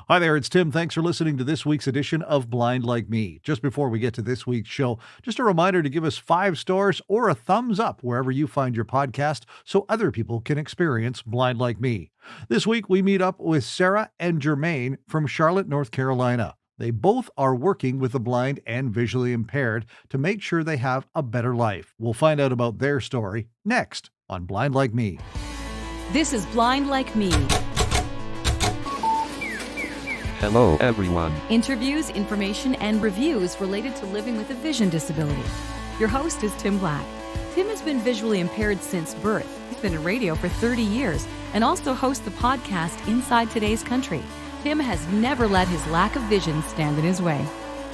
Hi there, it's Tim. Thanks for listening to this week's edition of Blind Like Me. Just before we get to this week's show, just a reminder to give us 5 stars or a thumbs up wherever you find your podcast so other people can experience Blind Like Me. This week, we meet up with Sarah and Jermaine from Charlotte, North Carolina. They both are working with the blind and visually impaired to make sure they have a better life. We'll find out about their story next on Blind Like Me. This is Blind Like Me. Hello, everyone. Interviews, information, and reviews related to living with a vision disability. Your host is Tim Black. Tim has been visually impaired since birth. He's been in radio for 30 years and also hosts the podcast Inside Today's Country. Tim has never let his lack of vision stand in his way.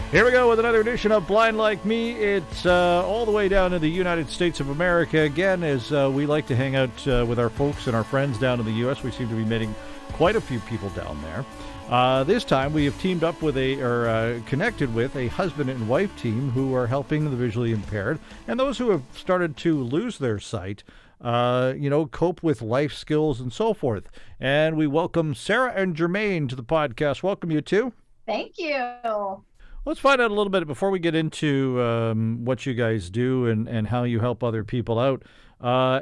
Here we go with another edition of Blind Like Me. It's all the way down to the United States of America. Again, as we like to hang out with our folks and our friends down in the U.S., we seem to be meeting quite a few people down there. This time we have teamed up with connected with a husband and wife team who are helping the visually impaired and those who have started to lose their sight, cope with life skills and so forth. And we welcome Sarah and Jermaine to the podcast. Welcome, you two. Thank you. Let's find out a little bit before we get into what you guys do and how you help other people out.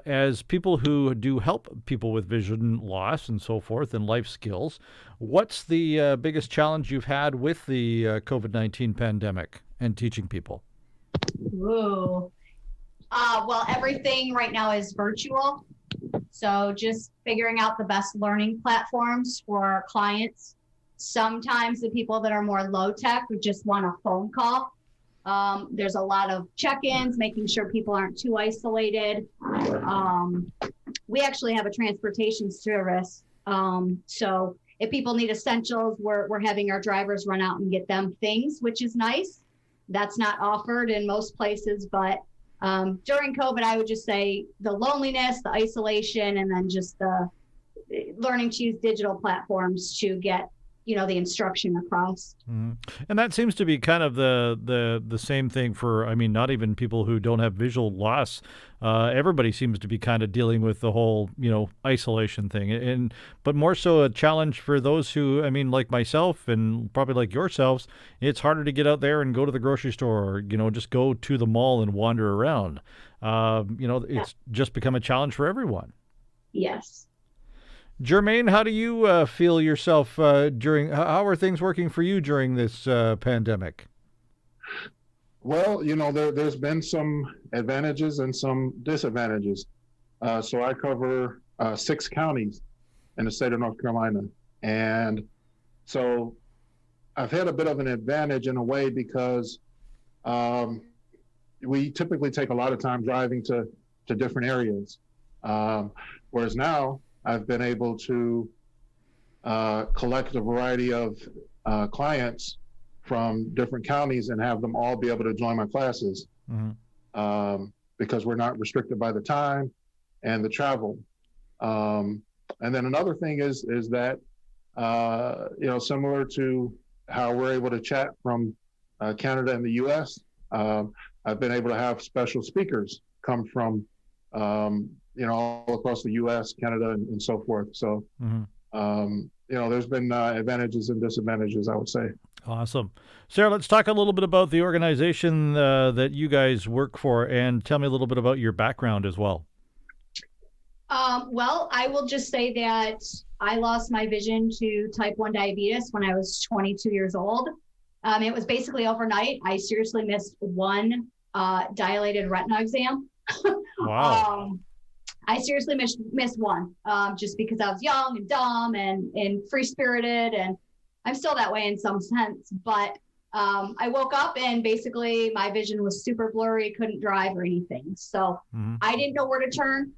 As people who do help people with vision loss and so forth and life skills, what's the biggest challenge you've had with the COVID-19 pandemic and teaching people? Ooh. Well, everything right now is virtual. So just figuring out the best learning platforms for our clients. Sometimes the people that are more low tech would just want a phone call. There's a lot of check-ins, making sure people aren't too isolated. We actually have a transportation service. So if people need essentials, we're having our drivers run out and get them things, which is nice. That's not offered in most places, but during COVID, I would just say the loneliness, the isolation, and then just the learning to use digital platforms to get the instruction across. Mm-hmm. And that seems to be kind of the same thing for, not even people who don't have visual loss. Everybody seems to be kind of dealing with the whole, isolation thing. But more so a challenge for those who, like myself and probably like yourselves, it's harder to get out there and go to the grocery store or, just go to the mall and wander around. It's just become a challenge for everyone. Yes. Jermaine, how do you feel yourself how are things working for you during this pandemic? Well, there's been some advantages and some disadvantages. So I cover 6 counties in the state of North Carolina. And so I've had a bit of an advantage in a way because we typically take a lot of time driving to different areas. Whereas now, I've been able to collect a variety of clients from different counties and have them all be able to join my classes. Mm-hmm. Because we're not restricted by the time and the travel. And then another thing is that, similar to how we're able to chat from Canada and the US, I've been able to have special speakers come from all across the U.S., Canada, and so forth. So, mm-hmm. There's been advantages and disadvantages, I would say. Awesome. Sarah, let's talk a little bit about the organization that you guys work for and tell me a little bit about your background as well. Well, I will just say that I lost my vision to type 1 diabetes when I was 22 years old. It was basically overnight. I seriously missed one dilated retina exam. Wow. I seriously missed one just because I was young and dumb and free-spirited, and I'm still that way in some sense. But I woke up and basically my vision was super blurry, couldn't drive or anything. So mm-hmm. I didn't know where to turn.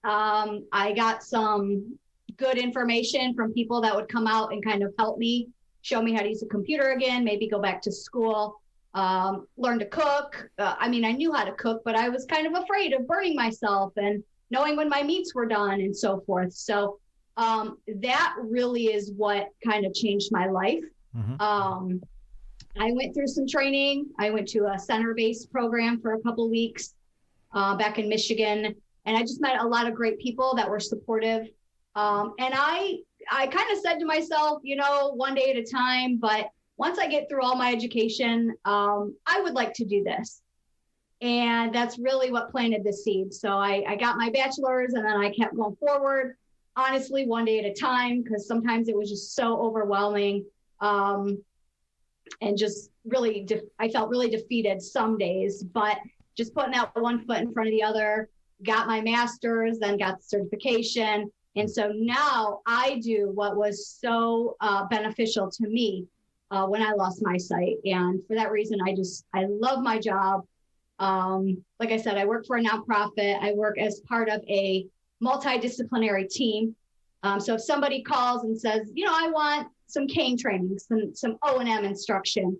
I got some good information from people that would come out and kind of help me, show me how to use a computer again, maybe go back to school. Learn to cook. I knew how to cook, but I was kind of afraid of burning myself and knowing when my meats were done and so forth. So that really is what kind of changed my life. Mm-hmm. I went through some training. I went to a center-based program for a couple of weeks back in Michigan. And I just met a lot of great people that were supportive. And I I kind of said to myself, one day at a time, but once I get through all my education, I would like to do this. And that's really what planted the seed. So I got my bachelor's and then I kept going forward, honestly, one day at a time, because sometimes it was just so overwhelming. And just really, I felt really defeated some days, but just putting that one foot in front of the other, got my master's, then got the certification. And so now I do what was so beneficial to me when I lost my sight. And for that reason, I love my job. Like I said, I work for a nonprofit. I work as part of a multidisciplinary team. So if somebody calls and says, I want some cane training, some O&M instruction,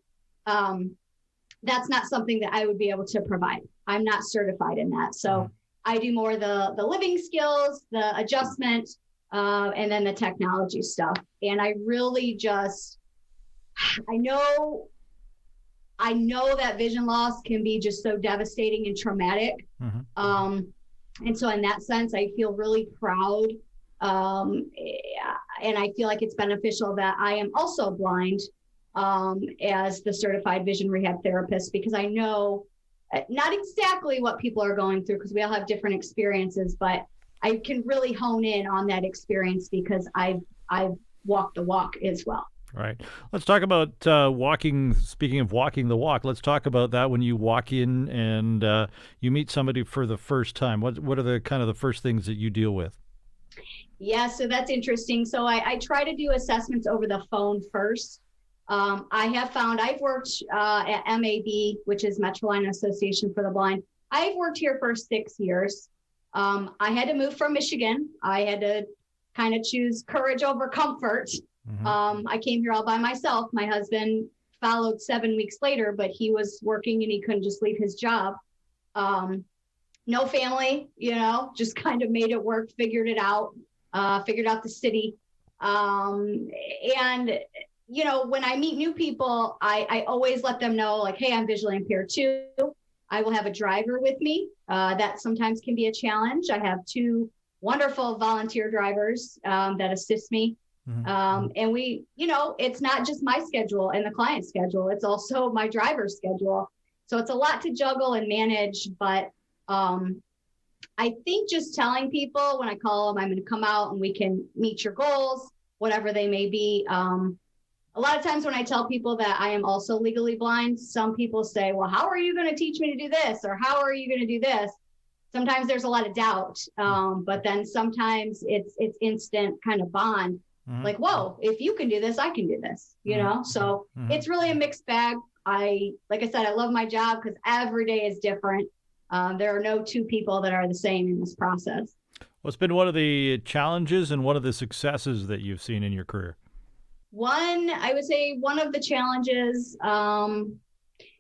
that's not something that I would be able to provide. I'm not certified in that. So I do more the living skills, the adjustment, and then the technology stuff. And I really I know that vision loss can be just so devastating and traumatic. And so in that sense, I feel really proud. And I feel like it's beneficial that I am also blind as the certified vision rehab therapist, because I know not exactly what people are going through, because we all have different experiences, but I can really hone in on that experience because I've walked the walk as well. Right. Let's talk about walking. Speaking of walking the walk, let's talk about that when you walk in and you meet somebody for the first time. What are the kind of the first things that you deal with? Yeah, so that's interesting. So I try to do assessments over the phone first. I have found I've worked at MAB, which is Metropolitan Association for the Blind. I've worked here for 6 years. I had to move from Michigan. I had to kind of choose courage over comfort. I came here all by myself. My husband followed 7 weeks later, but he was working and he couldn't just leave his job. No family, just kind of made it work, figured it out, figured out the city. And, when I meet new people, I always let them know, like, hey, I'm visually impaired too. I will have a driver with me. That sometimes can be a challenge. I have 2 wonderful volunteer drivers that assist me. And we, it's not just my schedule and the client's schedule, it's also my driver's schedule. So it's a lot to juggle and manage, but I think just telling people when I call them, I'm going to come out and we can meet your goals, whatever they may be. A lot of times when I tell people that I am also legally blind, some people say, well, how are you going to teach me to do this? Or how are you going to do this? Sometimes there's a lot of doubt, but then sometimes it's instant kind of bond. Like, whoa, if you can do this, I can do this, So it's really a mixed bag. Like I said, I love my job because every day is different. There are no 2 people that are the same in this process. What's been one of the challenges and one of the successes that you've seen in your career? I would say one of the challenges,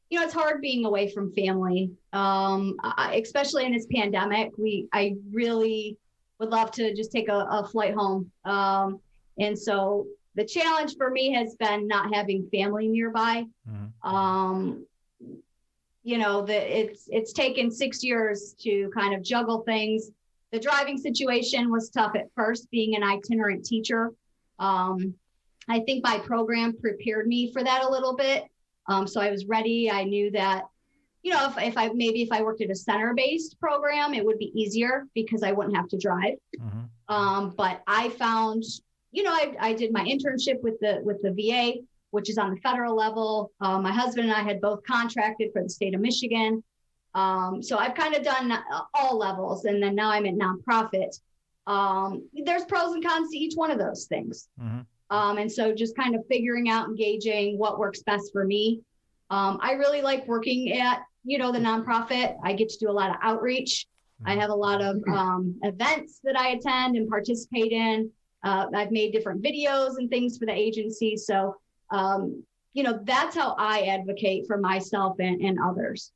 it's hard being away from family, especially in this pandemic. I really would love to just take a flight home. And so the challenge for me has been not having family nearby. It's taken 6 years to kind of juggle things. The driving situation was tough at first, being an itinerant teacher. I think my program prepared me for that a little bit. So I was ready. I knew that, if I worked at a center-based program, it would be easier because I wouldn't have to drive. But I found, I did my internship with the VA, which is on the federal level. My husband and I had both contracted for the state of Michigan. So I've kind of done all levels, and then now I'm at nonprofit. There's pros and cons to each one of those things. And so just kind of figuring out, engaging what works best for me. I really like working at, the nonprofit. I get to do a lot of outreach. I have a lot of events that I attend and participate in. I've made different videos and things for the agency. So, that's how I advocate for myself and others.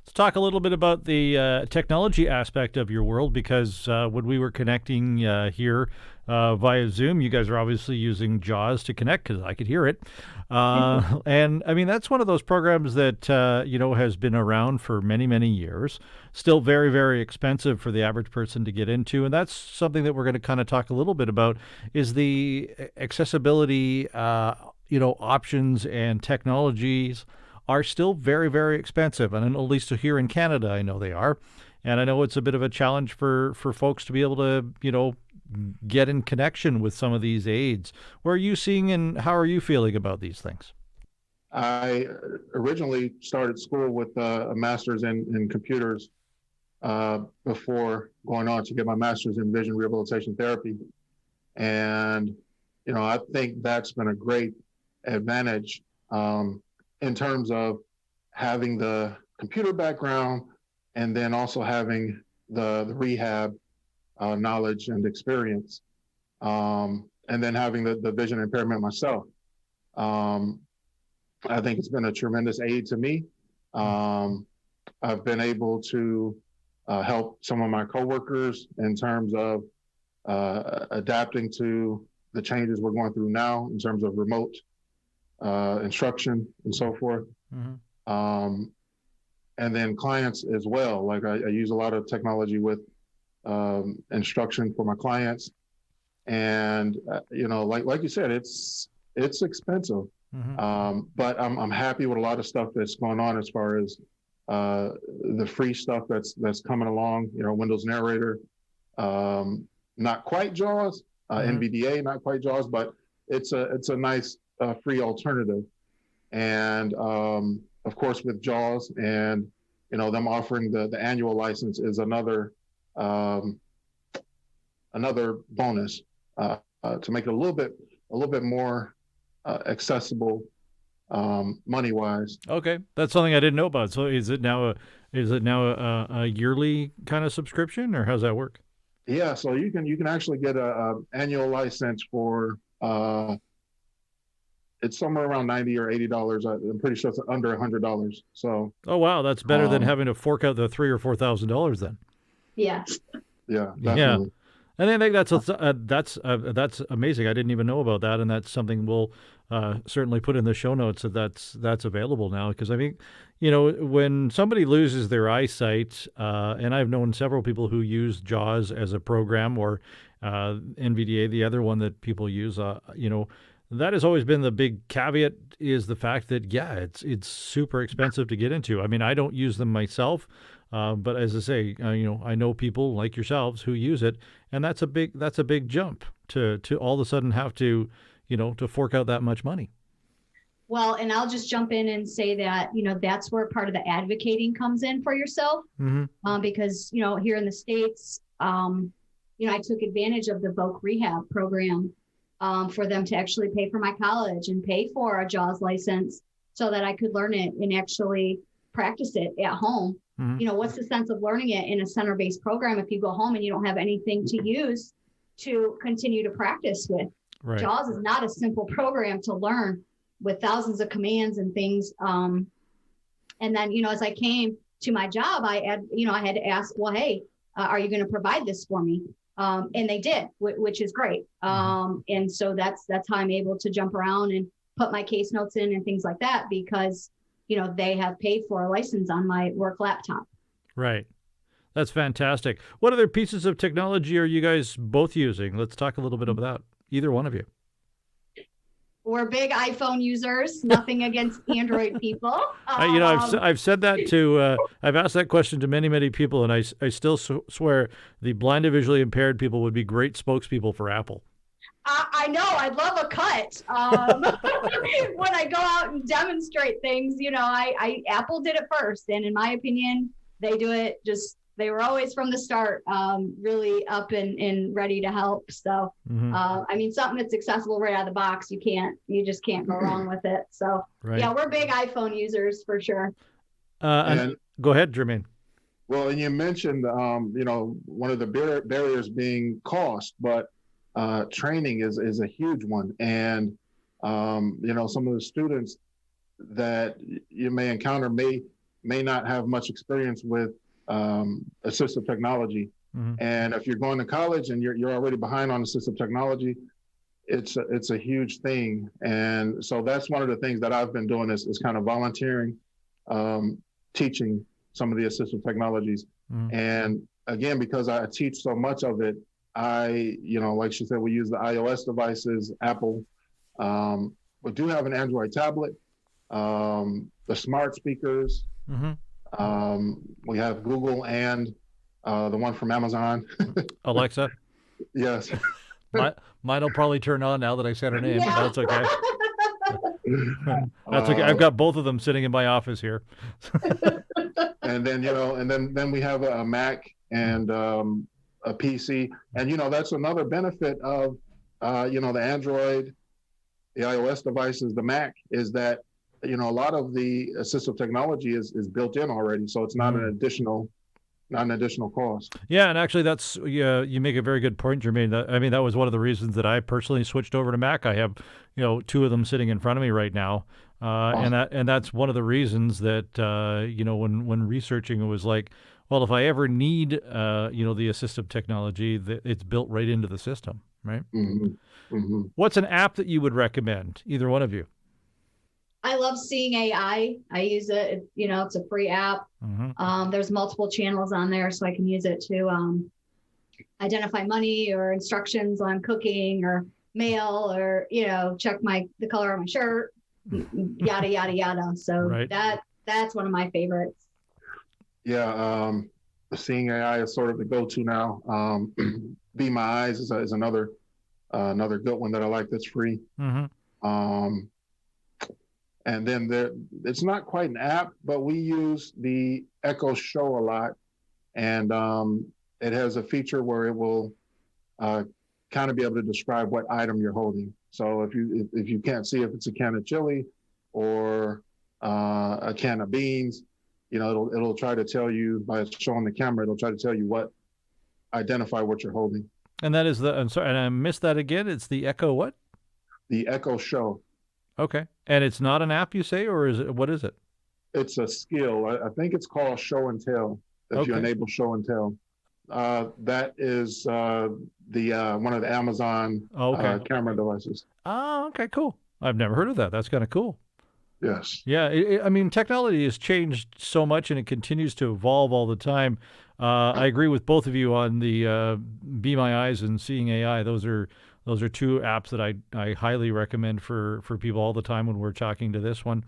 Let's talk a little bit about the technology aspect of your world, because when we were connecting here via Zoom, you guys are obviously using JAWS to connect because I could hear it. And I mean, that's one of those programs that, has been around for many, many years. Still very, very expensive for the average person to get into. And that's something that we're going to kind of talk a little bit about, is the accessibility, options and technologies are still very, very expensive. And at least here in Canada, I know they are. And I know it's a bit of a challenge for folks to be able to, get in connection with some of these aids. Where are you seeing and how are you feeling about these things? I originally started school with a master's in computers before going on to get my master's in vision rehabilitation therapy. And, I think that's been a great advantage in terms of having the computer background and then also having the rehab knowledge and experience, and then having the vision impairment myself. I think it's been a tremendous aid to me. I've been able to help some of my coworkers in terms of adapting to the changes we're going through now in terms of remote instruction and so forth. And then clients as well. Like I use a lot of technology with instruction for my clients. And, like you said, it's expensive. But I'm happy with a lot of stuff that's going on as far as the free stuff that's coming along, Windows Narrator, not quite JAWS, NVDA, not quite JAWS, but it's a nice free alternative. And of course with JAWS and them offering the annual license is another bonus to make it a little bit more accessible money wise. Okay, that's something I didn't know about. So is it now a yearly kind of subscription, or how's that work? Yeah, so you can actually get a annual license for it's somewhere around $90 or $80. I'm pretty sure it's under $100. So. Oh wow, that's better than having to fork out the $3,000 or $4,000 then. Yeah. Yeah, definitely. Yeah. And I think that's amazing. I didn't even know about that, and that's something we'll certainly put in the show notes that's available now. Because I mean, when somebody loses their eyesight, and I've known several people who use JAWS as a program, or NVDA, the other one that people use, that has always been the big caveat, is the fact that it's super expensive to get into. I mean, I don't use them myself. But as I say, I know people like yourselves who use it, and that's a big jump to all of a sudden have to fork out that much money. Well, and I'll just jump in and say that, that's where part of the advocating comes in for yourself. Because, here in the States, I took advantage of the VOC rehab program for them to actually pay for my college and pay for a JAWS license so that I could learn it and actually practice it at home. What's the sense of learning it in a center-based program if you go home and you don't have anything to use to continue to practice with? Right. JAWS is not a simple program to learn with thousands of commands and things. And then, as I came to my job, I had to ask, well, hey, are you going to provide this for me? And they did, which is great. And so that's how I'm able to jump around and put my case notes in and things like that, because they have paid for a license on my work laptop. Right. That's fantastic. What other pieces of technology are you guys both using? Let's talk a little bit about either one of you. We're big iPhone users. Nothing against Android people. I've said that to. I've asked that question to many, many people, and I still swear the blind and visually impaired people would be great spokespeople for Apple. I know. I'd love a cut. When I go out and demonstrate things, Apple did it first, and in my opinion, they do it they were always from the start really up and ready to help. So, something that's accessible right out of the box, you just can't go wrong with it. So, Yeah, we're big iPhone users for sure. And go ahead, Jermaine. Well, and you mentioned, one of the barriers being cost, but training is a huge one. And, some of the students that you may encounter may may not have much experience with assistive technology. Mm-hmm. And if you're going to college and you're already behind on assistive technology, it's a huge thing. And so that's one of the things that I've been doing is kind of volunteering, teaching some of the assistive technologies. Mm-hmm. And again, because I teach so much of it, like she said, we use the iOS devices, Apple. We do have an Android tablet, the smart speakers. Mm-hmm. We have Google and the one from Amazon. Alexa? Yes. Mine will probably turn on now that I said her name. Yeah. That's okay. That's okay. I've got both of them sitting in my office here. And then, then we have a Mac and a PC. And, that's another benefit of, the Android, the iOS devices, the Mac, is that, a lot of the assistive technology is built in already. So it's not an additional cost. Yeah, and actually you make a very good point, Jermaine. That was one of the reasons that I personally switched over to Mac. I have, two of them sitting in front of me right now. Awesome. And that's one of the reasons that, when researching, it was like, well, if I ever need, the assistive technology, it's built right into the system, right? Mm-hmm. Mm-hmm. What's an app that you would recommend, either one of you? I love Seeing AI. I use it. It's a free app. Mm-hmm. There's multiple channels on there, so I can use it to identify money or instructions on cooking or mail or, check the color of my shirt, yada, yada, yada. So right. that's one of my favorites. Yeah. Seeing AI is sort of the go-to now. Be My Eyes is another good one that I like that's free. Mm-hmm. And then it's not quite an app, but we use the Echo Show a lot. And it has a feature where it will kind of be able to describe what item you're holding. So if you can't see if it's a can of chili or a can of beans, it'll try to tell you by showing the camera, it'll try to tell you identify what you're holding. And that is I'm sorry, and I missed that again. It's the Echo what? The Echo Show. Okay. And it's not an app, you say, or what is it? It's a skill. I think it's called Show and Tell. If you enable Show and Tell, that is the one of the Amazon camera devices. Oh, okay, cool. I've never heard of that. That's kind of cool. Yes. Yeah. Technology has changed so much, and it continues to evolve all the time. I agree with both of you on the Be My Eyes and Seeing AI. Those are two apps that I highly recommend for people all the time when we're talking to this one.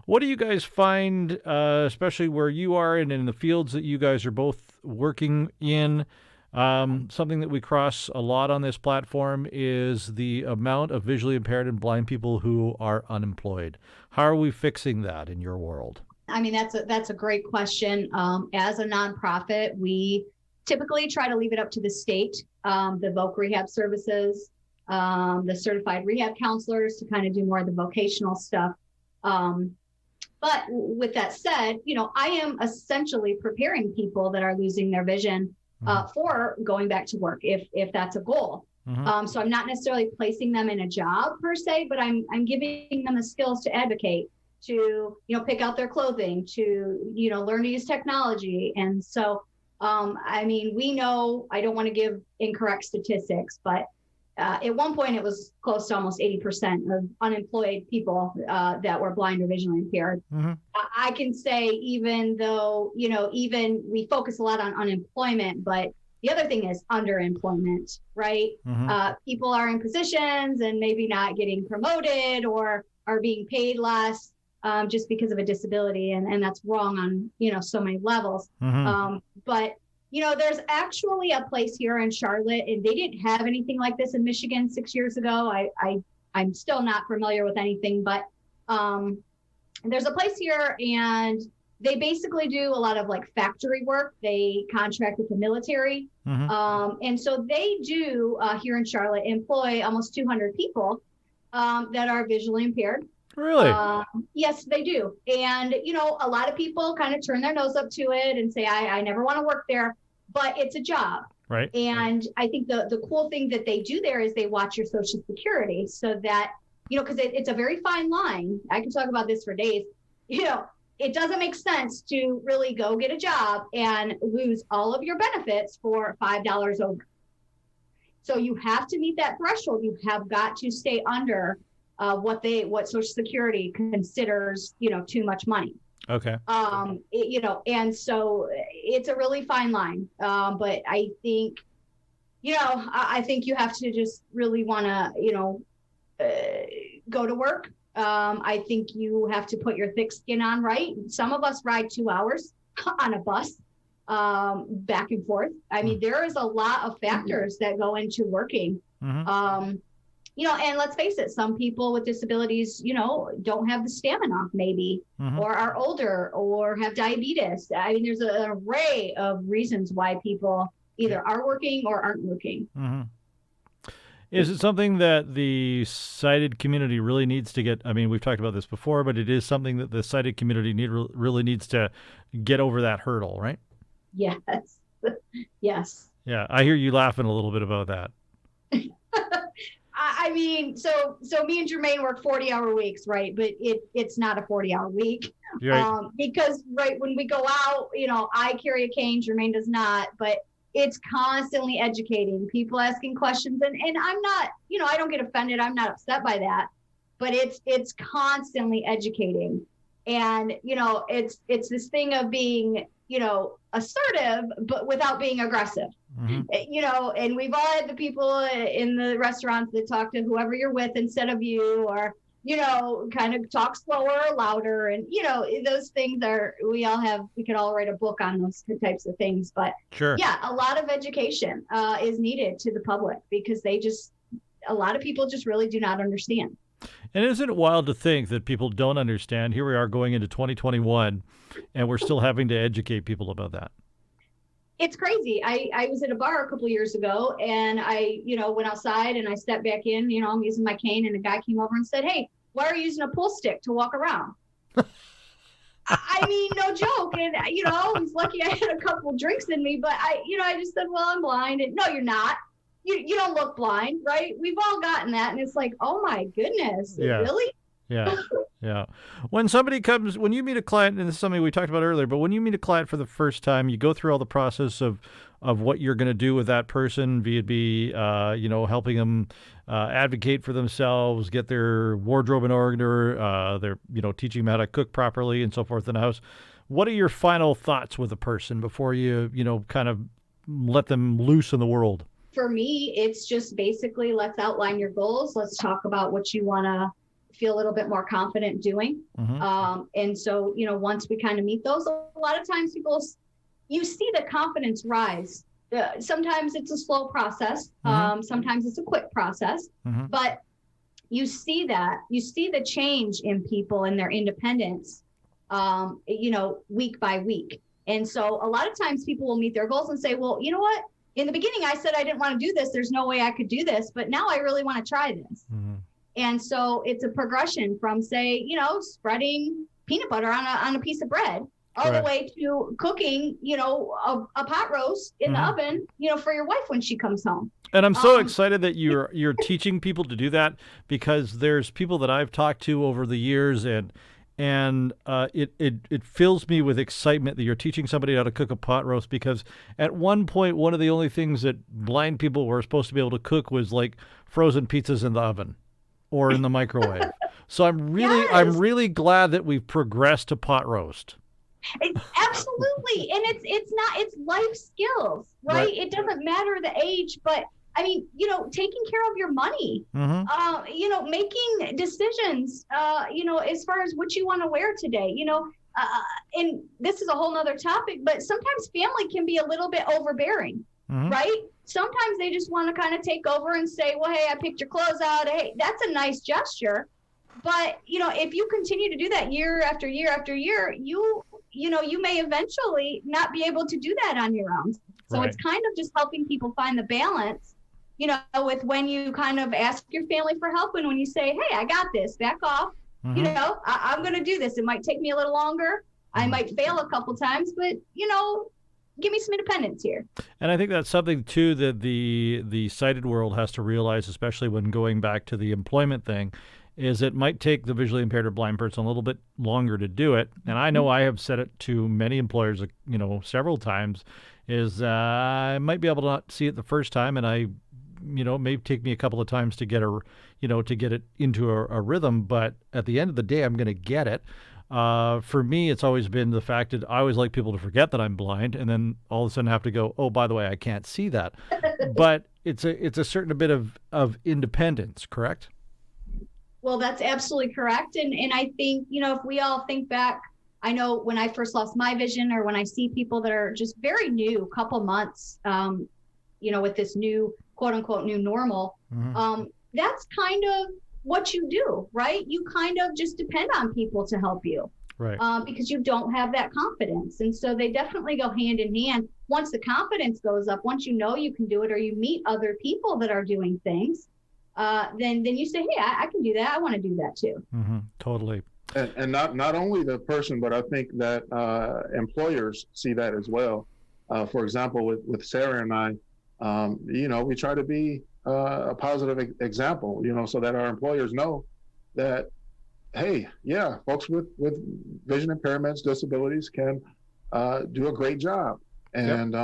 What do you guys find, especially where you are and in the fields that you guys are both working in? Something that we cross a lot on this platform is the amount of visually impaired and blind people who are unemployed. How are we fixing that in your world? That's a great question. As a nonprofit, we typically try to leave it up to the state, the voc rehab services, the certified rehab counselors to kind of do more of the vocational stuff. But with that said, I am essentially preparing people that are losing their vision for going back to work if that's a goal. Mm-hmm. So I'm not necessarily placing them in a job per se, but I'm giving them the skills to advocate, to pick out their clothing, to learn to use technology. And so we know, I don't want to give incorrect statistics, but at one point it was close to almost 80% of unemployed people that were blind or visually impaired. Mm-hmm. I can say, even though, even we focus a lot on unemployment, but the other thing is underemployment, right? Mm-hmm. People are in positions and maybe not getting promoted or are being paid less just because of a disability. And that's wrong on, so many levels. Mm-hmm. But there's actually a place here in Charlotte, and they didn't have anything like this in Michigan 6 years ago. I'm still not familiar with anything, but there's a place here, and they basically do a lot of like factory work. They contract with the military. Mm-hmm. And so they do here in Charlotte employ almost 200 people that are visually impaired. Really? Yes, they do. And, a lot of people kind of turn their nose up to it and say, I never want to work there, but it's a job. Right. And I think the cool thing that they do there is they watch your Social Security so that, because it's a very fine line. I can talk about this for days. it doesn't make sense to really go get a job and lose all of your benefits for $5 over. So you have to meet that threshold. You have got to stay under what Social Security considers, too much money. Okay. And so it's a really fine line. But I think, I think you have to just really want to, go to work. I think you have to put your thick skin on, right? Some of us ride 2 hours on a bus back and forth. I mean, there is a lot of factors that go into working. And let's face it, some people with disabilities, don't have the stamina maybe, or are older or have diabetes. I mean, there's an array of reasons why people either are working or aren't working. Is it something that the sighted community really needs to get? I mean, we've talked about this before, but it is something that the sighted community really needs to get over that hurdle, right? Yes. Yes. Yeah, I hear you laughing a little bit about that. I mean, so me and Jermaine work 40-hour weeks, right? But it's not a 40-hour week. Right. Because when we go out, I carry a cane, Jermaine does not, but it's constantly educating, people asking questions. And I'm not, I don't get offended. I'm not upset by that, but it's constantly educating. And, it's this thing of being, assertive, but without being aggressive, and we've all had the people in the restaurants that talk to whoever you're with instead of you, or, kind of talk slower or louder. And, those things we could all write a book on those types of things. But sure. Yeah, a lot of education is needed to the public because a lot of people just really do not understand. And isn't it wild to think that people don't understand? Here we are going into 2021, and we're still having to educate people about that. It's crazy. I was at a bar a couple of years ago, and I, went outside and I stepped back in, I'm using my cane, and a guy came over and said, "Hey, why are you using a pull stick to walk around?" I mean, no joke. And, he's lucky I had a couple of drinks in me, but I just said, "Well, I'm blind." And no, you're not. You don't look blind, right? We've all gotten that. And it's like, oh my goodness, yeah. Really? Yeah. Yeah. When you meet a client, and this is something we talked about earlier, but when you meet a client for the first time, you go through all the process of what you're going to do with that person, be it helping them advocate for themselves, get their wardrobe in order, they're, teaching them how to cook properly and so forth in the house. What are your final thoughts with a person before you, kind of let them loose in the world? For me, it's just basically, let's outline your goals. Let's talk about what you want to feel a little bit more confident doing. And so, once we kind of meet those, a lot of times you see the confidence rise. Sometimes it's a slow process. Sometimes it's a quick process, but you see the change in people and their independence, week by week. And so a lot of times people will meet their goals and say, well, you know what? In the beginning, I said I didn't want to do this. There's no way I could do this, but now I really want to try this. And so it's a progression from, say, spreading peanut butter on a piece of bread, all the way to cooking, a pot roast in the oven, for your wife when she comes home. And I'm so excited that you're teaching people to do that, because there's people that I've talked to over the years, and it fills me with excitement that you're teaching somebody how to cook a pot roast, because at one point, one of the only things that blind people were supposed to be able to cook was like frozen pizzas in the oven or in the microwave. So I'm really glad that we've progressed to pot roast. Absolutely. And it's life skills, right? It doesn't matter the age, but I mean, taking care of your money, making decisions, as far as what you want to wear today, and this is a whole nother topic, but sometimes family can be a little bit overbearing, right? Sometimes they just want to kind of take over and say, well, hey, I picked your clothes out. Hey, that's a nice gesture. But, if you continue to do that year after year after year, you may eventually not be able to do that on your own. So It's kind of just helping people find the balance, with when you kind of ask your family for help, and when you say, hey, I got this, back off, I'm going to do this. It might take me a little longer. I might fail a couple times, but, give me some independence here. And I think that's something, too, that the sighted world has to realize, especially when going back to the employment thing, is it might take the visually impaired or blind person a little bit longer to do it. And I know I have said it to many employers, several times, is I might be able to not see it the first time, and it may take me a couple of times to get to get it into a rhythm, but at the end of the day, I'm going to get it. For me, it's always been the fact that I always like people to forget that I'm blind, and then all of a sudden have to go, oh, by the way, I can't see that. But it's a certain bit of independence, correct? Well, that's absolutely correct. And I think, if we all think back, I know when I first lost my vision, or when I see people that are just very new, couple months, with this new, quote unquote, new normal, that's kind of what you do, right? You kind of just depend on people to help you, right? Because you don't have that confidence. And so they definitely go hand in hand. Once the confidence goes up, once you know you can do it, or you meet other people that are doing things, then you say, hey, I can do that. I want to do that too. Totally. And not only the person, but I think that employers see that as well. For example, with Sarah and I, we try to be a positive example, so that our employers know that, hey, yeah, folks with vision impairments, disabilities can do a great job. And,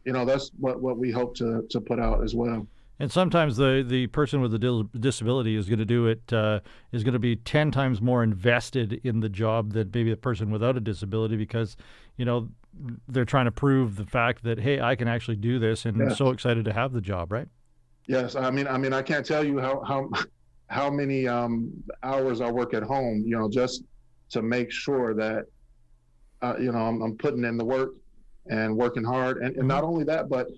that's what we hope to put out as well. And sometimes the person with the disability is going to do it, is going to be 10 times more invested in the job than maybe the person without a disability, because, they're trying to prove the fact that, hey, I can actually do this, and Yes. so excited to have the job, right? Yes. I mean, I can't tell you how many hours I work at home, just to make sure that, I'm putting in the work and working hard. And not only that, but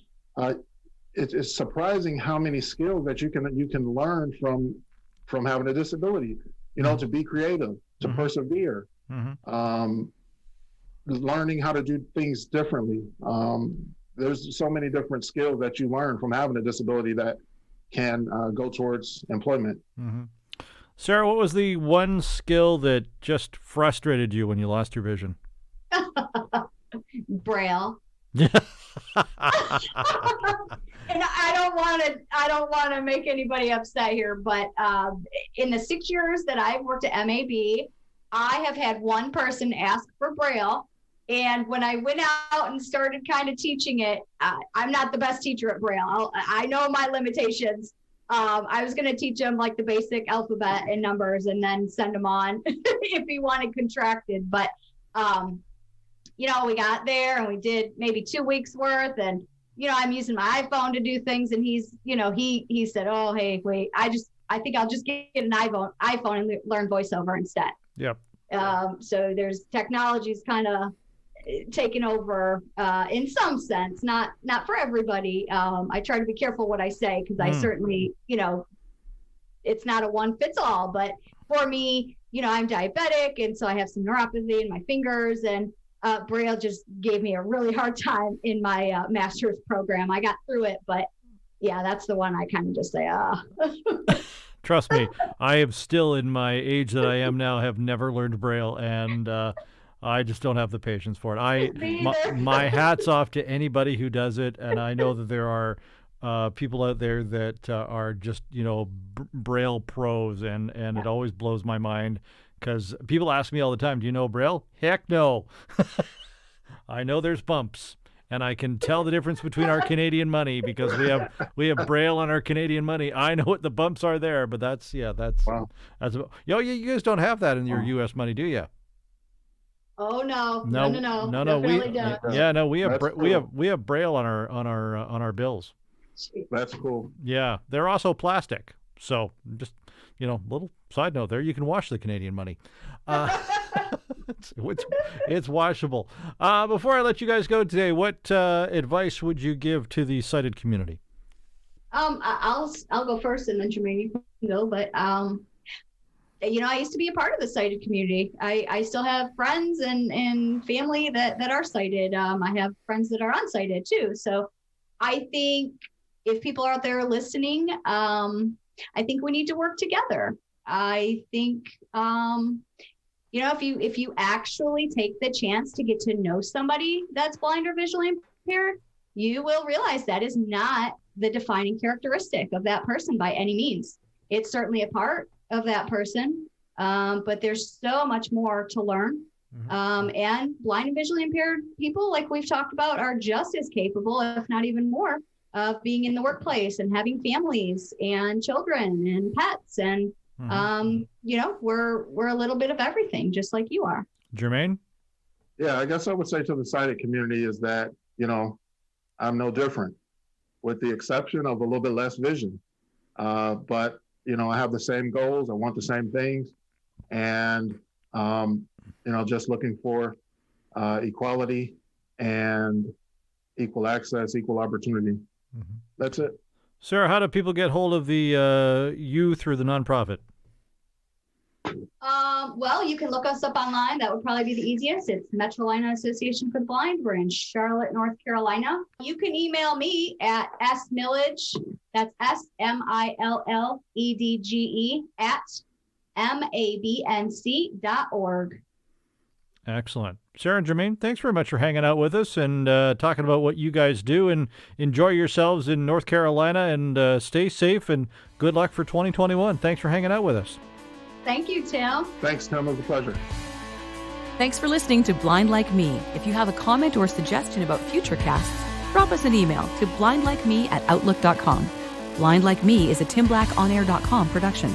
it's surprising how many skills that you can learn from having a disability, to be creative, to persevere, learning how to do things differently. There's so many different skills that you learn from having a disability that can go towards employment. Sarah, what was the one skill that just frustrated you when you lost your vision? Braille. And I don't want to make anybody upset here, but in the 6 years that I've worked at MAB, I have had one person ask for Braille. And when I went out and started kind of teaching it, I'm not the best teacher at Braille. I know my limitations. I was going to teach him like the basic alphabet and numbers, and then send him on if he wanted contracted. But, we got there and we did maybe 2 weeks worth, and, I'm using my iPhone to do things. And he's, he said, oh, hey, wait, I think I'll just get an iPhone and learn voiceover instead. Yep. So there's technology's kind of taken over in some sense, not for everybody. I try to be careful what I say, because I certainly, it's not a one fits all, but for me, I'm diabetic, and so I have some neuropathy in my fingers, and Braille just gave me a really hard time in my master's program. I got through it, but yeah, that's the one I kind of just say, Trust me, I am still, in my age that I am now, have never learned Braille, and I just don't have the patience for it. My hat's off to anybody who does it, and I know that there are people out there that are just, Braille pros, and it always blows my mind, because people ask me all the time, do you know Braille? Heck no. I know there's bumps, and I can tell the difference between our Canadian money, because we have Braille on our Canadian money. I know what the bumps are there, but that's Wow. You guys don't have that in your U.S. money, do you? oh no. We have Braille on our bills. That's cool. Yeah, they're also plastic. So just little side note there, you can wash the Canadian money. It's washable. Before I let you guys go today, what advice would you give to the sighted community? I'll go first, and then Jermaine can go. But I used to be a part of the sighted community. I still have friends and family that are sighted. I have friends that are unsighted too. So I think if people are out there listening, I think we need to work together. I think, if you actually take the chance to get to know somebody that's blind or visually impaired, you will realize that is not the defining characteristic of that person by any means. It's certainly a part, of that person. But there's so much more to learn. And blind and visually impaired people, like we've talked about, are just as capable, if not even more, of being in the workplace and having families and children and pets. And, we're a little bit of everything, just like you are. Jermaine? Yeah, I guess I would say to the sighted community is that, I'm no different, with the exception of a little bit less vision. But, I have the same goals. I want the same things. And, just looking for equality and equal access, equal opportunity. That's it. Sarah, how do people get hold of the you through the nonprofit? Well, you can look us up online. That would probably be the easiest. It's Metrolina Association for the Blind. We're in Charlotte, North Carolina. You can email me at smilledge, that's SMILLEDGE @mabnc.org. Excellent. Sarah and Jermaine, thanks very much for hanging out with us and talking about what you guys do, and enjoy yourselves in North Carolina, and stay safe, and good luck for 2021. Thanks for hanging out with us. Thank you, Tim. Thanks, Tim. It was a pleasure. Thanks for listening to Blind Like Me. If you have a comment or suggestion about future casts, drop us an email to blindlikeme@outlook.com. Blind Like Me is a TimBlackOnAir.com production.